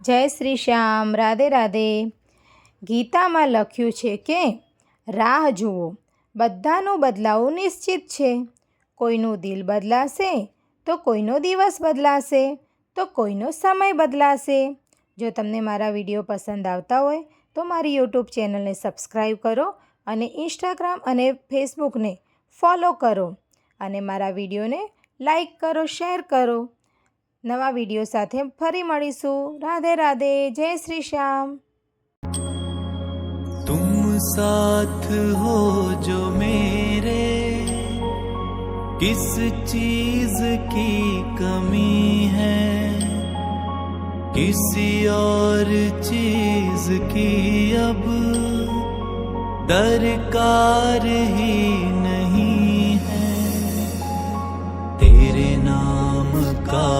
જય શ્રી શ્યામ, રાધે રાધે. ગીતામાં લખ્યું છે કે રાહ જુઓ, બધાનું બદલાવું નિશ્ચિત છે. કોઈનું દિલ બદલાશે તો કોઈનો દિવસ બદલાશે તો કોઈનો સમય બદલાશે. જો તમને મારા વિડીયો પસંદ આવતા હોય તો મારી યુટ્યુબ ચેનલને સબસ્ક્રાઈબ કરો અને ઇન્સ્ટાગ્રામ અને ફેસબુકને ફોલો કરો અને મારા વિડીયોને લાઈક કરો, શેર કરો. નવા વિડીયો સાથે ફરી મળીશું. રાધે રાધે, જય શ્રી શ્યામ. तुम साथ हो जो मेरे, किस चीज की कमी है, किसी और चीज की अब दरकार ही नहीं है. तेरे नाम का